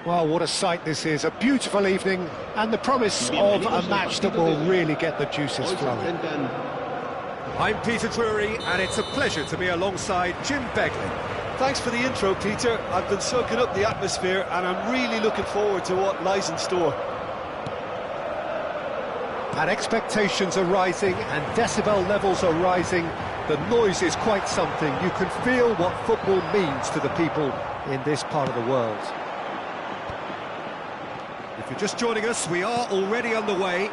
Well, what a sight this is. A beautiful evening and the promise of a match that will really get the juices flowing. I'm Peter Drury, and it's a pleasure to be alongside Jim Begley. Thanks for the intro, Peter. I've been soaking up the atmosphere and I'm really looking forward to what lies in store. And expectations are rising and decibel levels are rising. The noise is quite something. You can feel what football means to the people in this part of the world. If you're just joining us, we are already underway.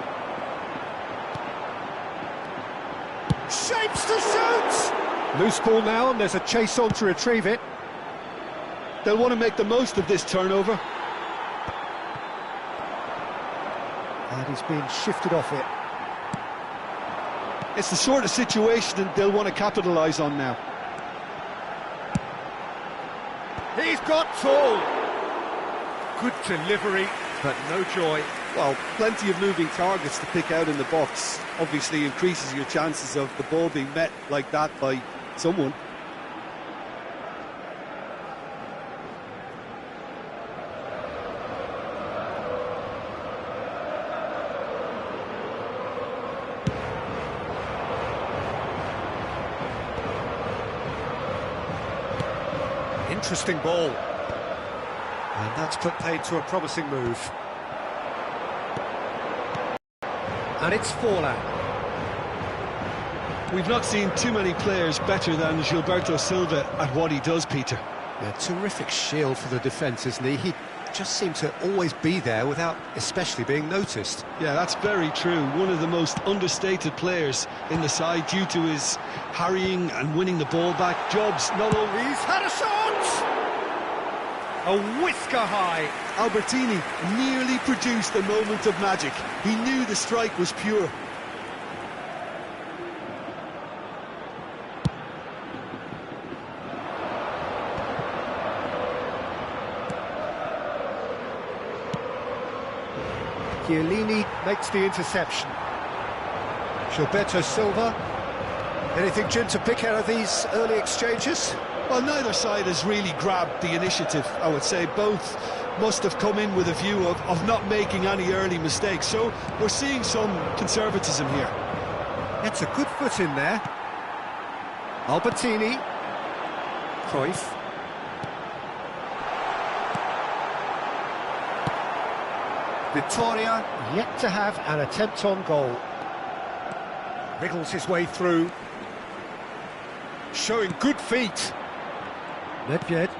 Shapes to shoot! Loose ball now, and there's a chase on to retrieve it. They'll want to make the most of this turnover. And he's being shifted off it. It's the sort of situation that they'll want to capitalise on now. He's got tall! Good delivery, but no joy. Well, plenty of moving targets to pick out in the box. Obviously increases your chances of the ball being met like that by someone. Interesting ball. And that's put paid to a promising move. And it's Forlan. We've not seen too many players better than Gilberto Silva at what he does, Peter. Yeah, terrific shield for the defence, isn't he? He just seemed to always be there without especially being noticed. Yeah, that's very true. One of the most understated players in the side due to his harrying and winning the ball back. Jobs not only... He's had a shot! A whisker high. Albertini nearly produced a moment of magic. He knew the strike was pure. Chiellini makes the interception. Gilberto Silva. Anything, Jim, to pick out of these early exchanges? Well, neither side has really grabbed the initiative, I would say. Both must have come in with a view of not making any early mistakes. So we're seeing some conservatism here. It's a good foot in there. Albertini. Cruyff. Vittoria yet to have an attempt on goal. Wriggles his way through. Showing good feet. Nedved.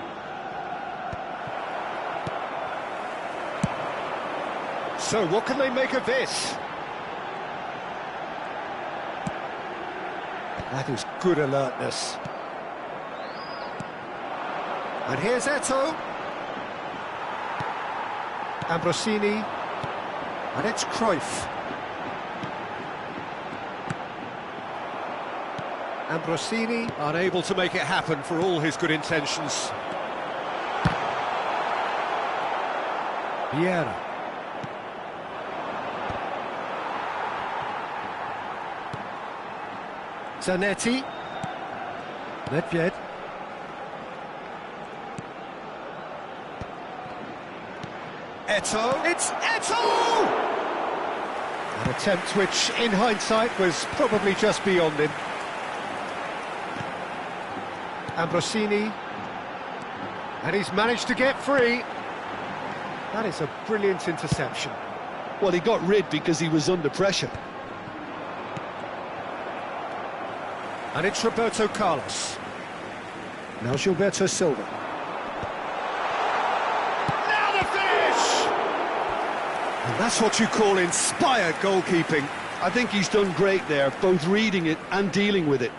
So what can they make of this? That is good alertness. And here's Eto'o. Ambrosini. And it's Cruyff. Ambrosini. Unable to make it happen for all his good intentions. Vieira. Zanetti. Nedved. Eto'o. It's Eto'o! An attempt which, in hindsight, was probably just beyond him. Ambrosini. And he's managed to get free. That is a brilliant interception. Well, he got rid because he was under pressure. And it's Roberto Carlos. Now Gilberto Silva. Now the finish! And that's what you call inspired goalkeeping. I think he's done great there, both reading it and dealing with it.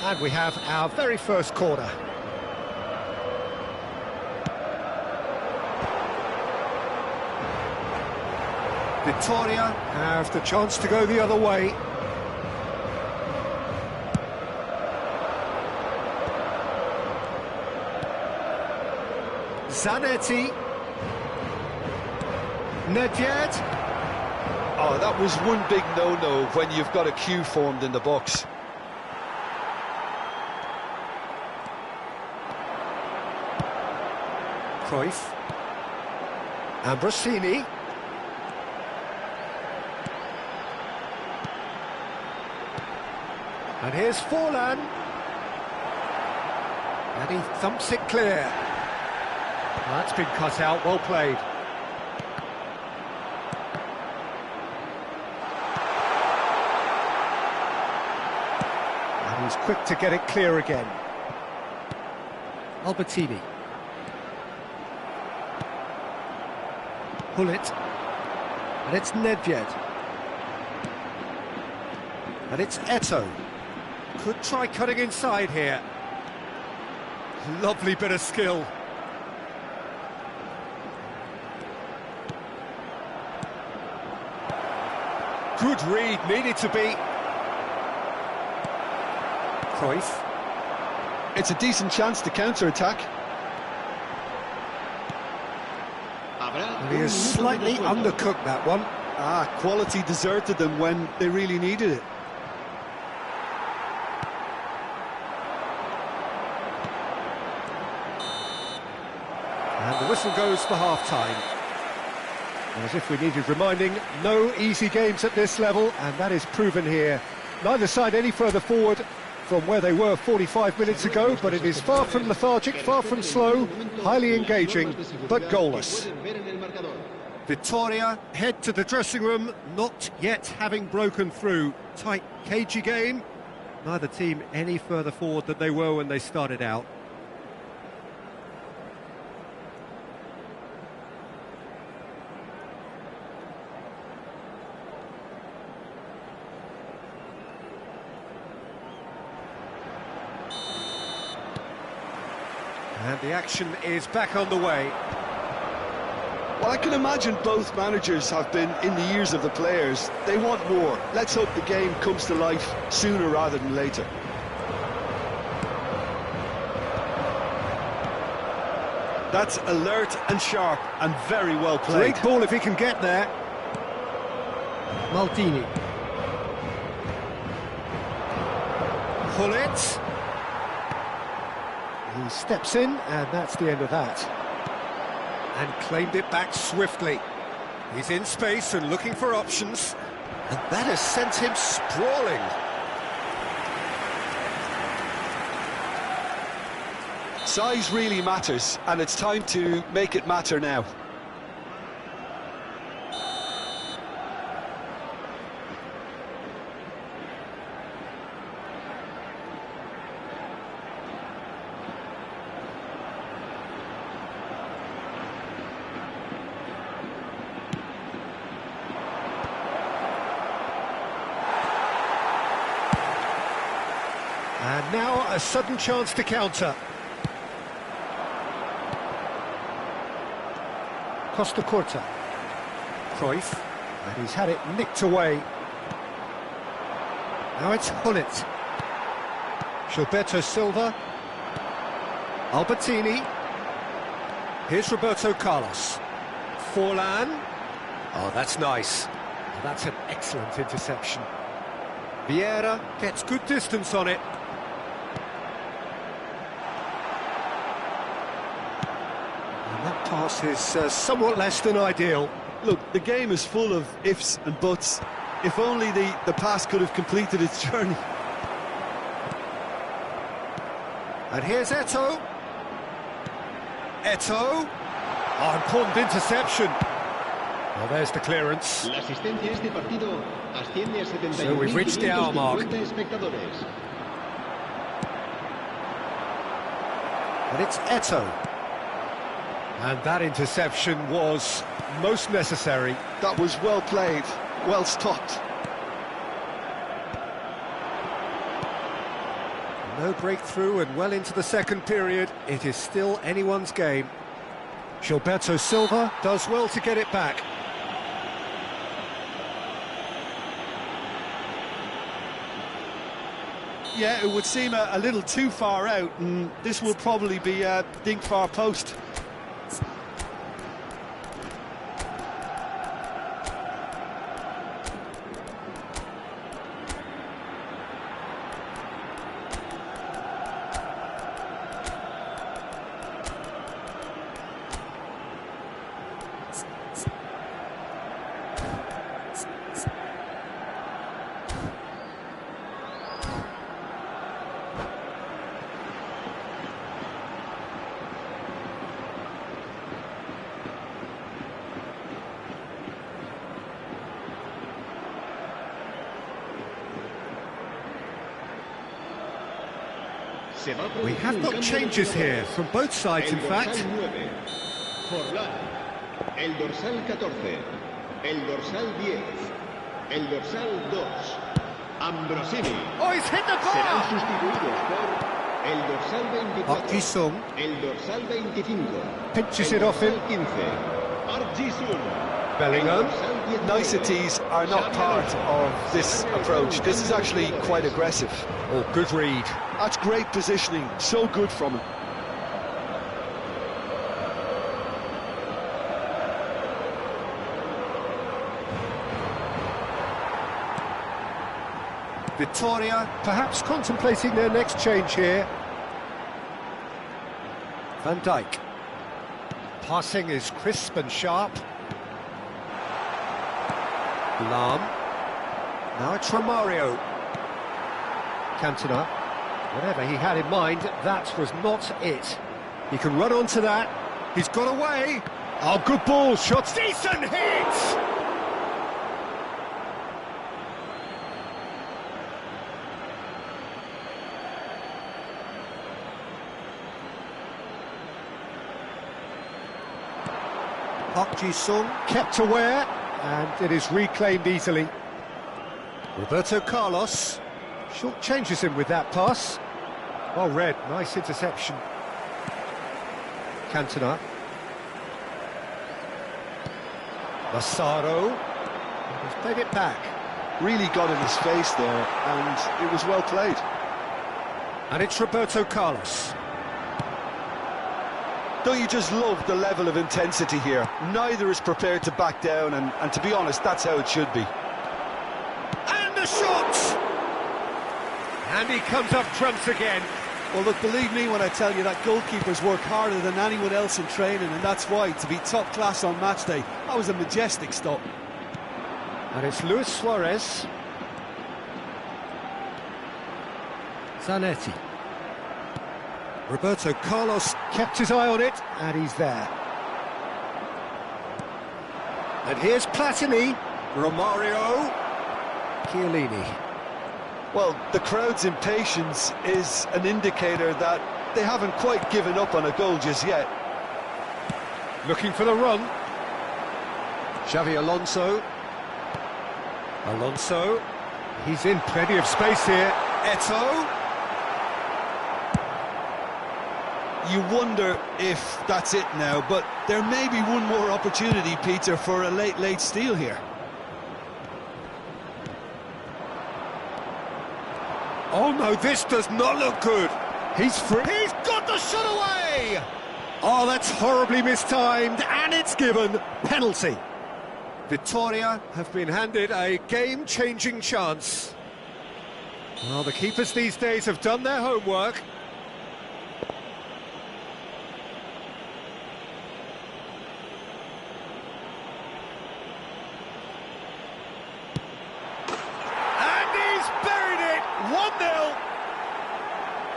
And we have our very first corner. Vittoria have the chance to go the other way. Zanetti. Nedved. Oh, that was one big no-no when you've got a queue formed in the box. Cruyff. Ambrosini. And here's Forlan. And he thumps it clear. That's been cut out, well played. And he's quick to get it clear again. Albertini. Pull it. And it's Nedved. And it's Eto'o. Could try cutting inside here. Lovely bit of skill. Good read, needed to be. Cruyff. It's a decent chance to counter-attack. And he has slightly undercooked that one. Quality deserted them when they really needed it. And the whistle goes for half-time. As if we needed reminding, no easy games at this level, and that is proven here. Neither side any further forward from where they were 45 minutes ago, but it is far from lethargic, far from slow, highly engaging, but goalless. Victoria head to the dressing room, not yet having broken through. Tight, cagey game. Neither team any further forward than they were when they started out. And the action is back on the way. Well, I can imagine both managers have been in the ears of the players. They want more. Let's hope the game comes to life sooner rather than later. That's alert and sharp and very well played. Great ball if he can get there. Maldini. Pull it. He steps in, and that's the end of that. And claimed it back swiftly. He's in space and looking for options. And that has sent him sprawling. Size really matters, and it's time to make it matter now. And now a sudden chance to counter. Costa Curta. Cruyff. And he's had it nicked away. Now it's Hullet. Gilberto Silva. Albertini. Here's Roberto Carlos. Forlan. Oh, that's nice. That's an excellent interception. Vieira gets good distance on it. And that pass is somewhat less than ideal. Look, the game is full of ifs and buts. If only the pass could have completed its journey. And here's Eto'o. Eto'o. Oh, important interception. Well, there's the clearance. So we've reached the hour mark. And it's Eto'o. And that interception was most necessary. That was well played, well stopped. No breakthrough and well into the second period. It is still anyone's game. Gilberto Silva does well to get it back. Yeah, it would seem a little too far out, and this will probably be a dink far post. We have got changes here from both sides, in fact. Forlán, el dorsal 14, el dorsal 10, el dorsal 2, Ambrosini. Oh, he's hit the Serán bar! sustituidos por el dorsal 24, Park Ji-sung. el dorsal 25, Pinches el it off him. dorsal 15, Park Ji-sung. Bellingham. Niceties are not part of this approach. This is actually quite aggressive. Oh, good read. That's great positioning, so good from him. Victoria perhaps contemplating their next change here. Van Dijk. Passing is crisp and sharp. Lahm. Now it's Romario. Cantona. Whatever he had in mind, that was not it. He can run onto that. He's got away. Oh, good ball. Shots. Decent hit! Park Ji-sung. Kept aware, and it is reclaimed easily. Roberto Carlos. Short changes him with that pass. Well read, nice interception. Cantona. Massaro. He's played it back. Really got in his face there, and it was well played. And it's Roberto Carlos. Don't you just love the level of intensity here? Neither is prepared to back down, and to be honest, that's how it should be. And the shot! And he comes up trumps again. Well, look, believe me when I tell you that goalkeepers work harder than anyone else in training, and that's why, to be top class on match day, that was a majestic stop. And it's Luis Suarez. Zanetti. Roberto Carlos kept his eye on it, and he's there. And here's Platini. Romario. Chiellini. Well, the crowd's impatience is an indicator that they haven't quite given up on a goal just yet. Looking for the run. Xavi Alonso. Alonso. He's in plenty of space here. Eto'o. You wonder if that's it now, but there may be one more opportunity, Peter, for a late steal here. Oh no, this does not look good. He's free. He's got the shot away! Oh, that's horribly mistimed, and it's given. Penalty. Victoria have been handed a game-changing chance. Well, the keepers these days have done their homework.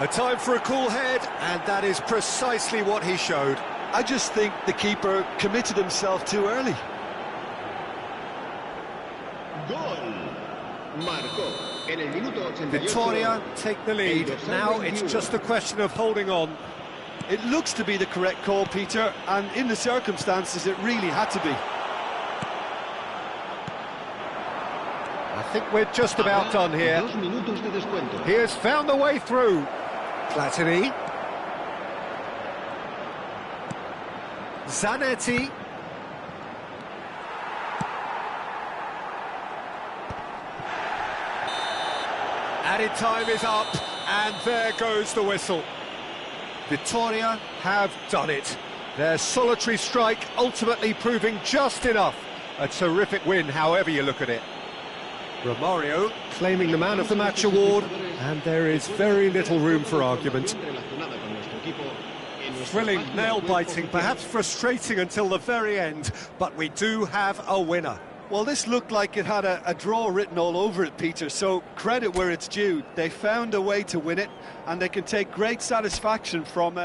A time for a cool head, and that is precisely what he showed. I just think the keeper committed himself too early. Gol. Marcó en el minuto 88. Victoria take the lead. Now it's just a question of holding on. It looks to be the correct call, Peter, and in the circumstances it really had to be. I think we're just about done here. 2 minutos de descuento. He has found the way through. Platini. Zanetti. Added time is up, and there goes the whistle. Victoria have done it. Their solitary strike ultimately proving just enough. A terrific win, however you look at it. Romario claiming the Man of the Match award, and there is very little room for argument. Thrilling, nail-biting, perhaps frustrating until the very end, but we do have a winner. Well, this looked like it had a draw written all over it, Peter, so credit where it's due. They found a way to win it, and they can take great satisfaction from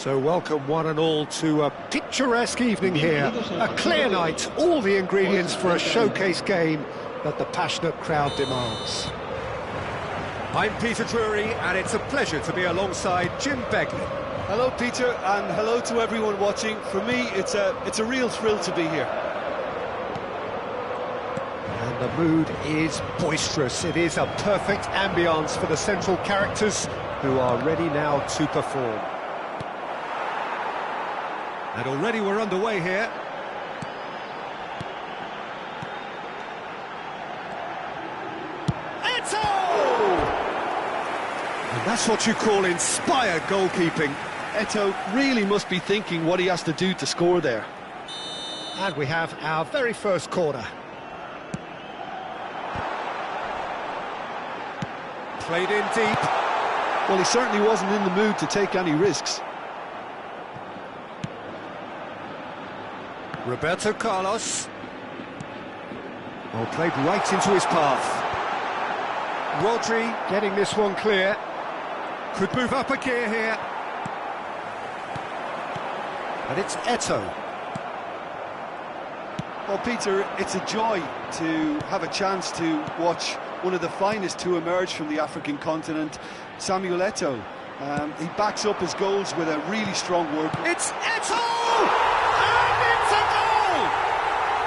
So welcome one and all to a picturesque evening here. A clear night, all the ingredients for a showcase game that the passionate crowd demands. I'm Peter Drury, and it's a pleasure to be alongside Jim Begley. Hello, Peter, and hello to everyone watching. For me, it's a real thrill to be here. And the mood is boisterous. It is a perfect ambience for the central characters who are ready now to perform. And already we're underway here. And that's what you call inspired goalkeeping. Eto'o really must be thinking what he has to do to score there. And we have our very first corner. Played in deep. Well, he certainly wasn't in the mood to take any risks. Roberto Carlos. Well, played right into his path. Rodri getting this one clear. Could move up a gear here. And it's Eto'o. Well, Peter, it's a joy to have a chance to watch one of the finest to emerge from the African continent, Samuel Eto'o. He backs up his goals with a really strong work. It's Eto'o! And it's a goal!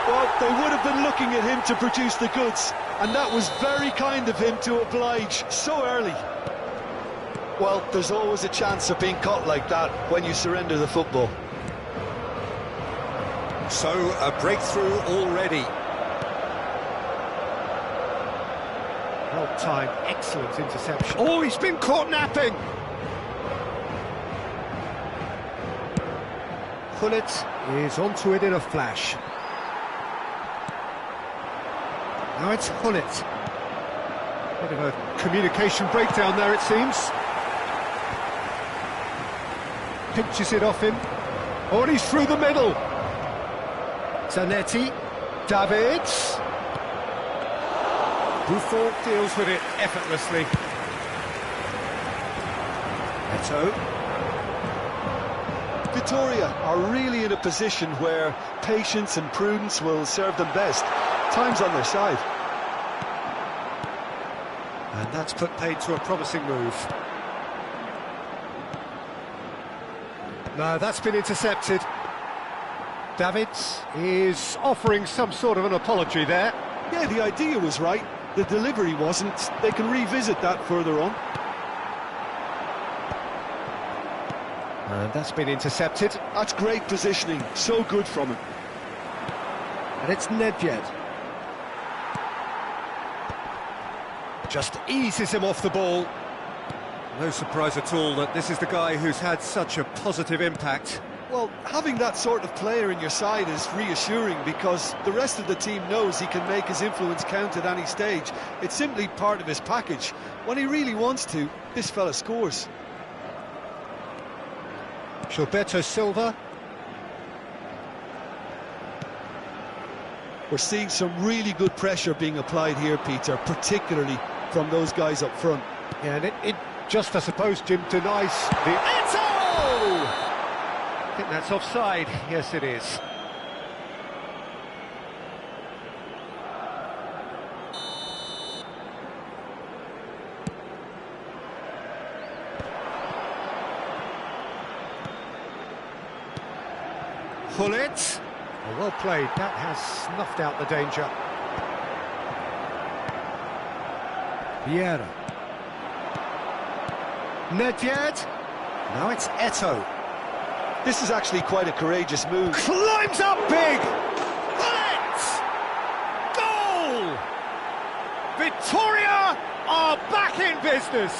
Well, they would have been looking at him to produce the goods, and that was very kind of him to oblige so early. Well, there's always a chance of being caught like that when you surrender the football. So, a breakthrough already. Well timed, excellent interception. Oh, he's been caught napping! Gullit is onto it in a flash. Now it's Gullit. Bit of a communication breakdown there, it seems. Pinches it off him. Oh, and he's through the middle. Zanetti, Davids. Buffon deals with it effortlessly. Eto'o. Victoria are really in a position where patience and prudence will serve them best. Time's on their side. And that's put paid to a promising move. No, that's been intercepted. Davids is offering some sort of an apology there. Yeah, the idea was right. The delivery wasn't. They can revisit that further on. And that's been intercepted. That's great positioning. So good from him. And it's Nedved. Just eases him off the ball. No surprise at all that this is the guy who's had such a positive impact. Well, having that sort of player in your side is reassuring because the rest of the team knows he can make his influence count at any stage. It's simply part of his package. When he really wants to, this fella scores. Gilberto Silva. We're seeing some really good pressure being applied here, Peter, particularly from those guys up front. Yeah, and it just, I suppose, Jim, denies the... Eto'o! I think that's offside. Yes, it is. Gullit. Well played. That has snuffed out the danger. Vieira. Nedved. Now it's Eto'o. This is actually quite a courageous move. Climbs up big! Gullit! Goal! Victoria are back in business!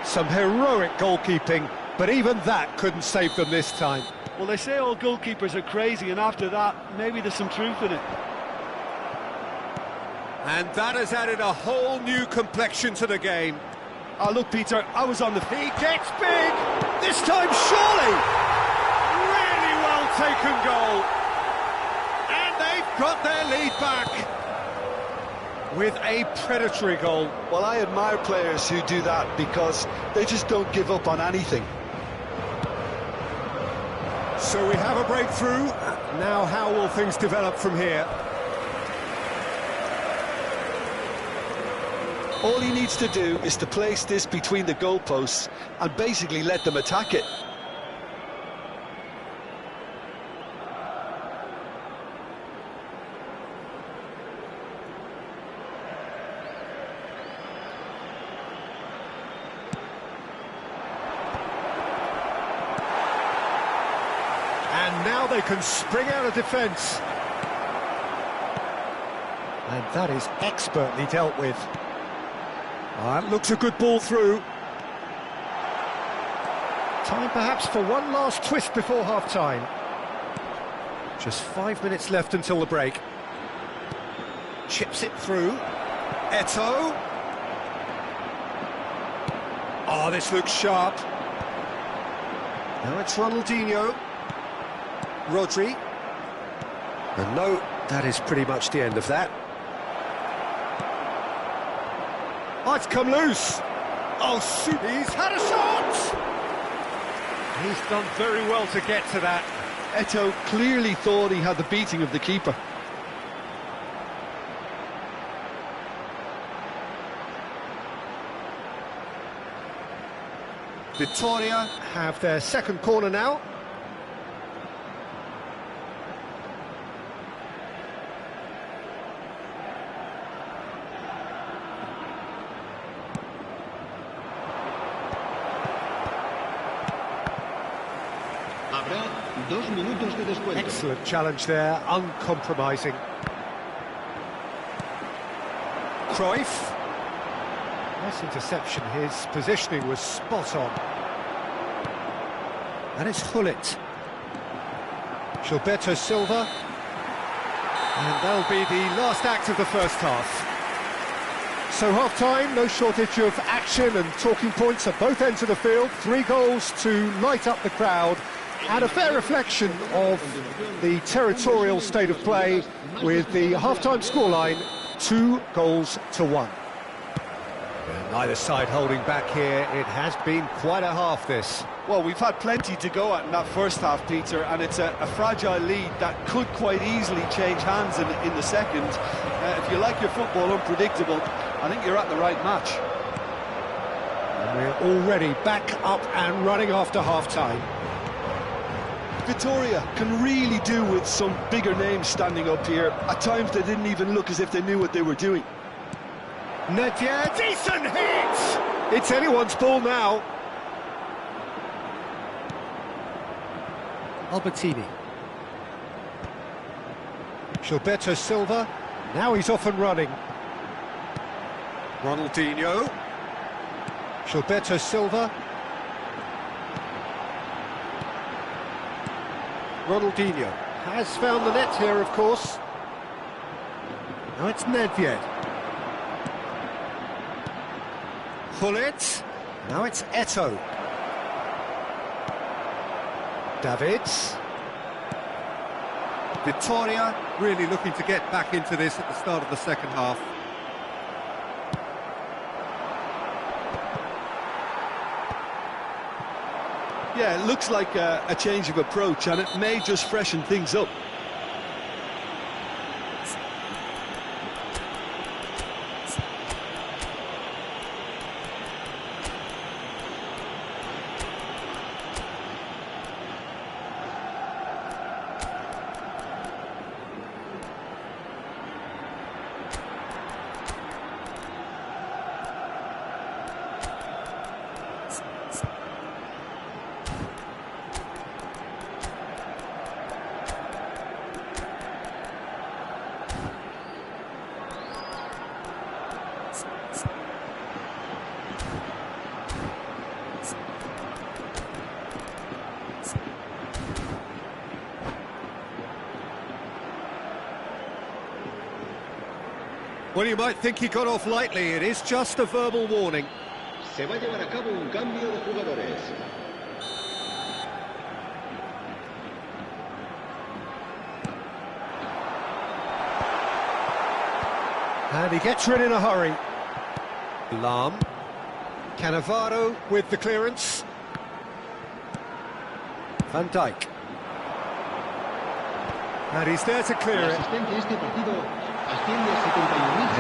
Some heroic goalkeeping, but even that couldn't save them this time. Well, they say all goalkeepers are crazy, and after that, maybe there's some truth in it. And that has added a whole new complexion to the game. Oh, look, Peter, I was on the... He gets big! This time, surely! Really well taken goal. And they've got their lead back with a predatory goal. Well, I admire players who do that because they just don't give up on anything. So we have a breakthrough. Now how will things develop from here? All he needs to do is to place this between the goalposts and basically let them attack it. And now they can spring out of defence. And that is expertly dealt with. That looks a good ball through. Time perhaps for one last twist before half-time. Just 5 minutes left until the break. Chips it through. Eto'o. Oh, this looks sharp. Now it's Ronaldinho. Rodri. And no, that is pretty much the end of that. Oh, it's come loose. Oh, shoot, he's had a shot! He's done very well to get to that. Eto'o clearly thought he had the beating of the keeper. Victoria have their second corner now. Habrá 2 minutos de descuento. Excellent challenge there, uncompromising. Cruyff. Nice interception, his positioning was spot on. And it's Hullet. Gilberto Silva. And that'll be the last act of the first half. So half-time, no shortage of action and talking points at both ends of the field. 3 goals to light up the crowd. And a fair reflection of the territorial state of play with the half-time scoreline 2-1. Neither side holding back here. It has been quite a half, this. Well, we've had plenty to go at in that first half, Peter, and it's a fragile lead that could quite easily change hands in the second. If you like your football unpredictable, I think you're at the right match. And we're already back up and running after half-time. Victoria can really do with some bigger names standing up here. At times they didn't even look as if they knew what they were doing. Nedved, decent hit! It's anyone's ball now. Albertini. Gilberto Silva, now he's off and running. Ronaldinho. Gilberto Silva. Ronaldinho has found the net here, of course. Now it's Nedved. Hullet. Now it's Eto'o. Davids. Victoria really looking to get back into this at the start of the second half. Yeah, it looks like a change of approach, and it may just freshen things up. Well, you might think he got off lightly. It is just a verbal warning. Se va a llevar a cabo un cambio de jugadores. And he gets rid in a hurry. Lam. Cannavaro with the clearance. Van Dijk. And he's there to clear La it. asistencia a este partido asciende a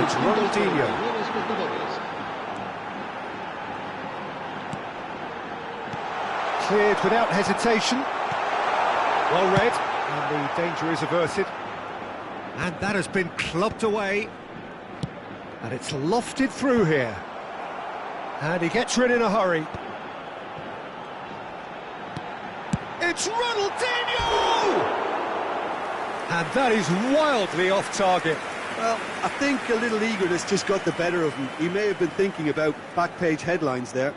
It's Ronaldinho. 71.649 espectadores. Cleared without hesitation. Well read, and the danger is averted. And that has been clubbed away. And it's lofted through here. And he gets rid in a hurry. It's Ronaldinho! And that is wildly off target. Well, I think a little eagerness just got the better of him. He may have been thinking about back-page headlines there.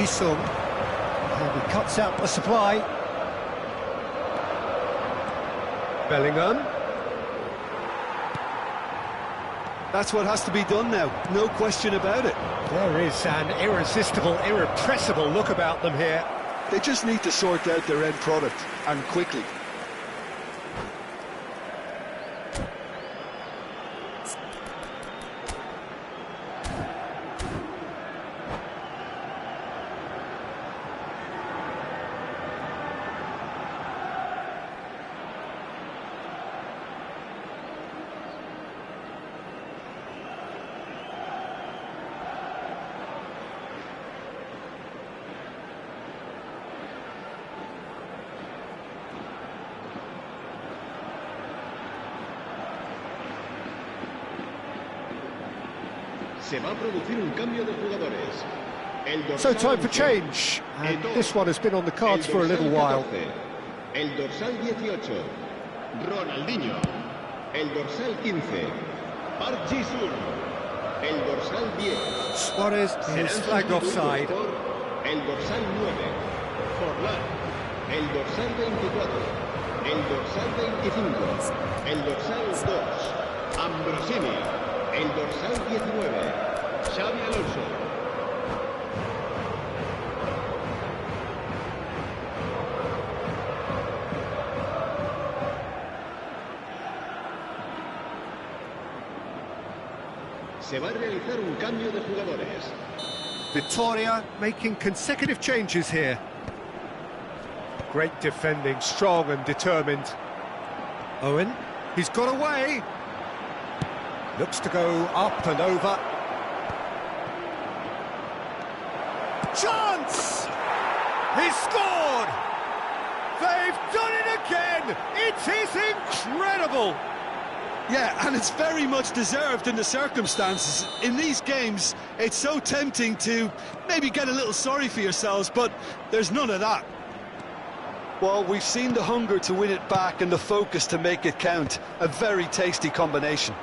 Jessen. And he cuts out the supply. Bellingham. That's what has to be done now, no question about it. There is an irresistible, irrepressible look about them here. They just need to sort out their end product, and quickly. Se va a producir un cambio de jugadores. El So dorsal time for 11, change. And Eto'o. this one has been on the cards El for a dorsal little while. 14, el dorsal 18, Ronaldinho. El dorsal 15, Park Ji-sung. El dorsal 10. Suarez serán is flagged sustituidos offside. por el dorsal 9, Forlán. El dorsal 24, el dorsal 25, el dorsal 2, Ambrosini. El dorsal 19, Xavi Alonso. Se va a realizar un cambio de jugadores. Vitoria making consecutive changes here. Great defending, strong and determined. Owen, he's got away. Looks to go up and over. Chance! He's scored! They've done it again! It is incredible! Yeah, and it's very much deserved in the circumstances. In these games, it's so tempting to maybe get a little sorry for yourselves, but there's none of that. Well, we've seen the hunger to win it back and the focus to make it count. A very tasty combination.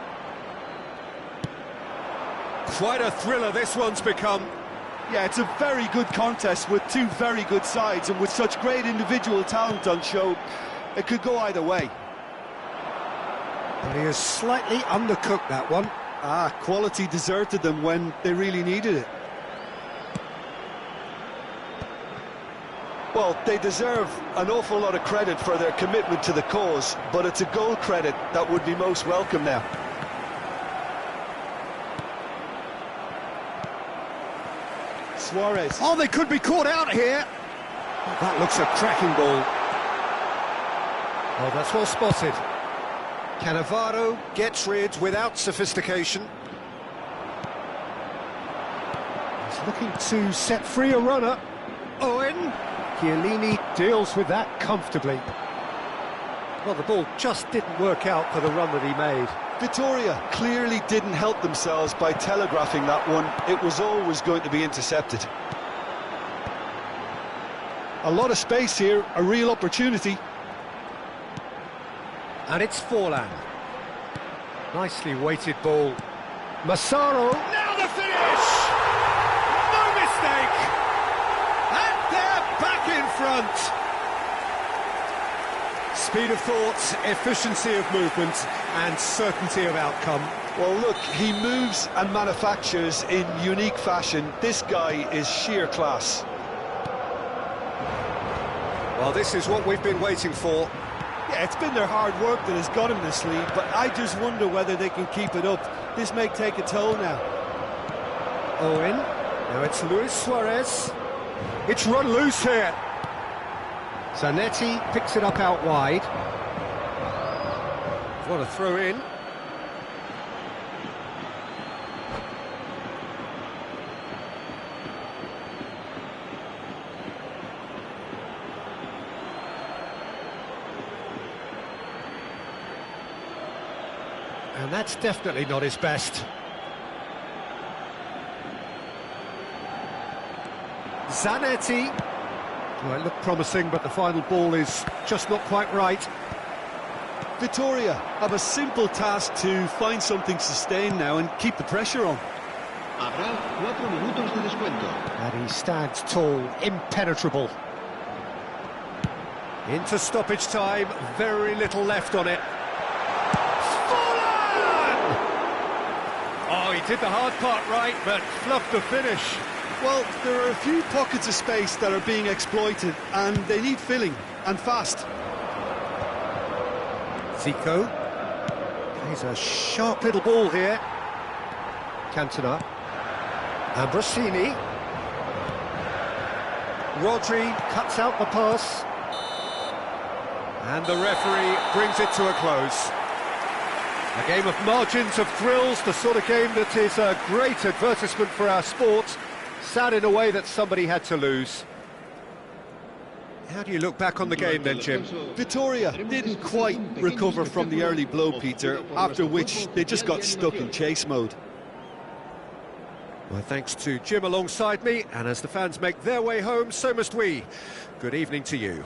Quite a thriller this one's become. Yeah, it's a very good contest with two very good sides, and with such great individual talent on show, it could go either way. And he has slightly undercooked that one. Quality deserted them when they really needed it. Well, they deserve an awful lot of credit for their commitment to the cause, but it's a goal credit that would be most welcome now. Suarez. Oh, they could be caught out here. That looks a cracking ball. Oh, that's well spotted. Cannavaro gets rid without sophistication. He's looking to set free a runner. Owen. Chiellini deals with that comfortably. Well, the ball just didn't work out for the run that he made. Vitoria clearly didn't help themselves by telegraphing that one. It was always going to be intercepted. A lot of space here, a real opportunity. And it's Forlan. Nicely weighted ball. Massaro. Now the finish! No mistake! And they're back in front! Speed of thought, efficiency of movement, and certainty of outcome. Well, look, he moves and manufactures in unique fashion. This guy is sheer class. Well, this is what we've been waiting for. Yeah, it's been their hard work that has got him this lead, but I just wonder whether they can keep it up. This may take a toll now. Owen. Now it's Luis Suarez. It's run loose here. Zanetti picks it up out wide. What a throw in. And that's definitely not his best. Zanetti. Well, it looked promising, but the final ball is just not quite right. Vitoria have a simple task to find something sustained now and keep the pressure on. Habrá 4 minutos de descuento. And he stands tall, impenetrable. Into stoppage time, very little left on it. Oh, he did the hard part right, but fluffed the finish. Well, there are a few pockets of space that are being exploited, and they need filling, and fast. Zico. He's a sharp little ball here. Cantona. Ambrosini. Rodri cuts out the pass. And the referee brings it to a close. A game of margins, of thrills, the sort of game that is a great advertisement for our sport. Sad in a way that somebody had to lose. How do you look back on the game then, Jim? Vitoria didn't quite recover from the early blow, Peter, after which they just got stuck in chase mode. Well, thanks to Jim alongside me, and as the fans make their way home, so must we. Good evening to you.